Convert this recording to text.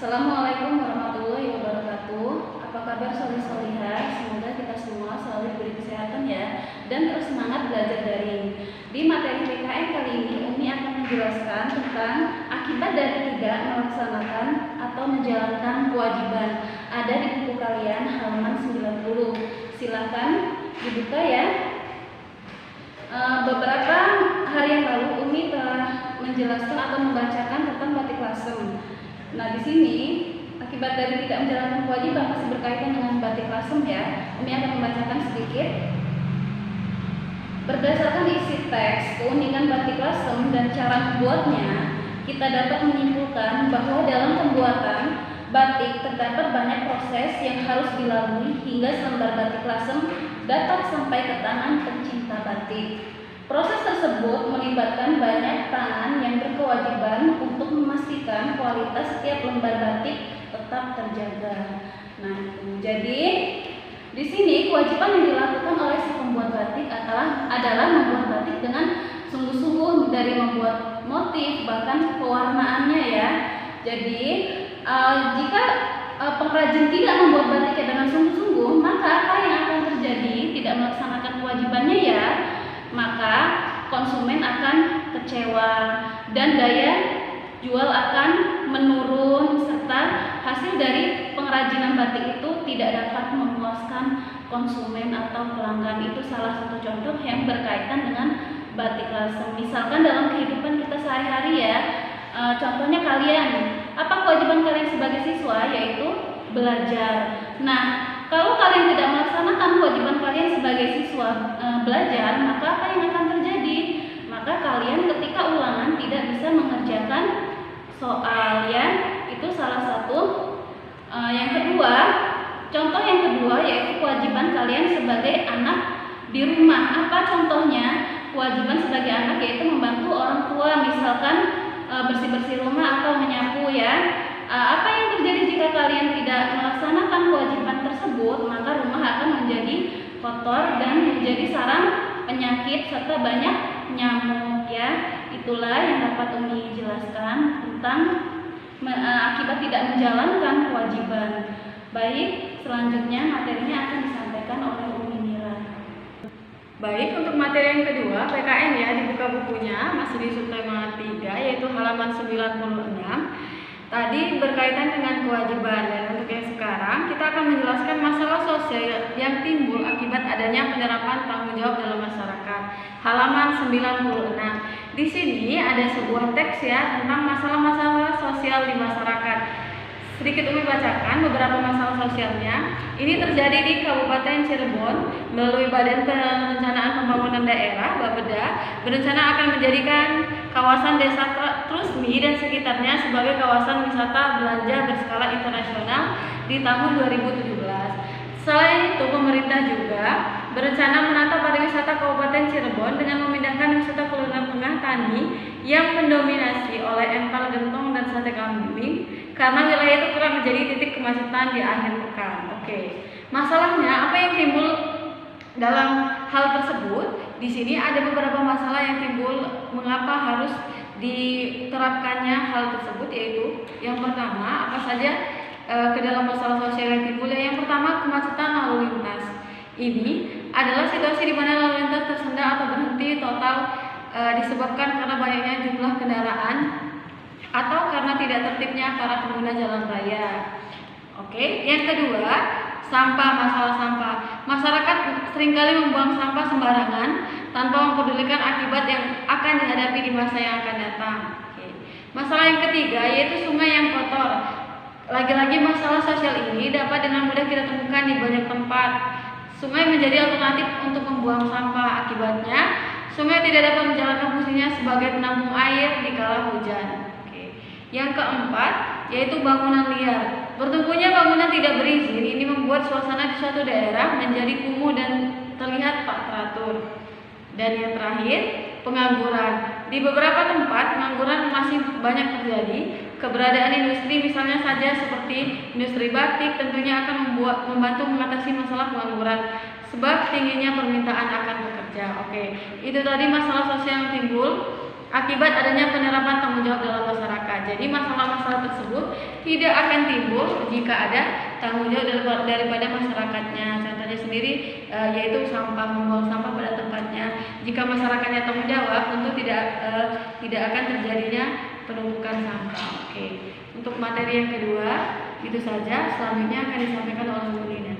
Assalamualaikum warahmatullahi wabarakatuh. Apa kabar solih-solihah? Semoga kita semua selalu diberi kesehatan ya, dan terus semangat belajar daring. Di materi PKN kali ini, Umi akan menjelaskan tentang akibat dari tidak melaksanakan atau menjalankan kewajiban. Ada di buku kalian halaman 90. Silahkan dibuka ya. Beberapa hari yang lalu Umi telah menjelaskan atau membacakan tentang batik lasem. Nah, di sini akibat dari tidak menjalankan kewajiban masih berkaitan dengan batik lasem ya. Umi akan membacakan sedikit. Berdasarkan isi teks, keunikan batik lasem dan cara membuatnya, kita dapat menyimpulkan bahwa dalam pembuatan batik terdapat banyak proses yang harus dilalui hingga selembar batik lasem dapat sampai ke tangan pencinta batik. Proses tersebut melibatkan banyak tangan yang berkewajiban untuk memastikan kualitas setiap lembar batik tetap terjaga. Nah, jadi di sini kewajiban yang dilakukan oleh si pembuat batik adalah membuat batik dengan sungguh-sungguh, dari membuat motif bahkan pewarnaannya ya. Jadi jika pengrajin tidak membuat batiknya dengan sungguh-sungguh, maka apa yang akan terjadi? Tidak melaksanakan kewajibannya ya, maka konsumen akan kecewa dan daya jual akan menurun, serta hasil dari pengrajinan batik itu tidak dapat memuaskan konsumen atau pelanggan. Itu salah satu contoh yang berkaitan dengan batik lasem. Misalkan dalam kehidupan kita sehari-hari ya, contohnya kalian, apa kewajiban kalian sebagai siswa? Yaitu belajar. Nah, kalau kalian tidak melaksanakan kewajiban kalian sebagai siswa belajar, maka apa yang akan terjadi? Maka kalian ketika ulangan tidak bisa mengerjakan soal ya. Itu salah satu. Yang kedua, contoh yang kedua yaitu kewajiban kalian sebagai anak di rumah. Apa contohnya? Kewajiban sebagai anak yaitu membantu orang tua, misalkan bersih-bersih rumah atau menyapu ya. Apa yang terjadi jika kalian tidak melaksanakan kewajiban tersebut? Maka rumah akan menjadi kotor dan menjadi sarang penyakit serta banyak nyamuk ya. Itulah yang dapat Umi jelaskan tentang akibat tidak menjalankan kewajiban. Baik, selanjutnya materinya akan disampaikan oleh Umi Mira. Baik, untuk materi yang kedua, PKN ya, dibuka bukunya, masih di subtema 3, yaitu halaman 96. Tadi berkaitan dengan kewajiban, dan untuk yang sekarang kita akan menjelaskan masalah sosial yang timbul akibat adanya penerapan tanggung jawab dalam masyarakat. Halaman 96. Di sini ada sebuah teks ya tentang masalah-masalah sosial di masyarakat. Sedikit Umi bacakan beberapa masalah sosialnya. Ini terjadi di Kabupaten Cirebon melalui Badan Perencanaan Pembangunan Daerah (Bapeda) berencana akan menjadikan kawasan Desa Trusmi dan sekitarnya sebagai kawasan wisata belanja berskala internasional di tahun 2017. Selain itu, pemerintah juga berencana menata pariwisata Kabupaten Cirebon dengan memindahkan wisata kuliner tengah tani yang mendominasi oleh empal gentong dan sate kambing karena wilayah itu kerap menjadi titik kemacetan di akhir pekan. Oke. Masalahnya apa yang timbul dalam hal tersebut? Di sini ada beberapa masalah yang timbul mengapa harus diterapkannya hal tersebut, yaitu yang pertama, apa saja ke dalam masalah sosial yang timbul. Yang pertama, kemacetan lalu lintas. Ini adalah situasi di mana lalu lintas tersendat atau berhenti total disebabkan karena banyaknya jumlah kendaraan atau karena tidak tertibnya para pengguna jalan raya. Oke, yang kedua, sampah, masalah sampah. Masyarakat seringkali membuang sampah sembarangan tanpa mempedulikan akibat yang akan dihadapi di masa yang akan datang. Oke. Masalah yang ketiga yaitu sungai yang kotor. Lagi-lagi masalah sosial ini dapat dengan mudah kita temukan di banyak tempat. Sungai menjadi alternatif untuk membuang sampah. Akibatnya, sungai tidak dapat menjalankan fungsinya sebagai penampung air di kala hujan. Oke. Yang keempat yaitu bangunan liar. Bertumbuhnya bangunan tidak berizin ini membuat suasana di suatu daerah menjadi kumuh dan terlihat tak teratur. Dan yang terakhir, pengangguran. Di beberapa tempat pengangguran masih banyak terjadi. Keberadaan industri misalnya saja seperti industri batik tentunya akan membantu mengatasi masalah pengangguran sebab tingginya permintaan akan bekerja. Oke, itu tadi masalah sosial yang timbul akibat adanya penerapan tanggung jawab dalam masyarakat. Jadi masalah-masalah tersebut tidak akan timbul jika ada tanggung jawab daripada masyarakatnya. Contohnya sendiri yaitu membuang sampah pada tempatnya. Jika masyarakatnya tanggung jawab, tentu tidak akan terjadinya penumpukan sampah. Oke. Untuk materi yang kedua itu saja. Selanjutnya akan disampaikan oleh Bu Lina.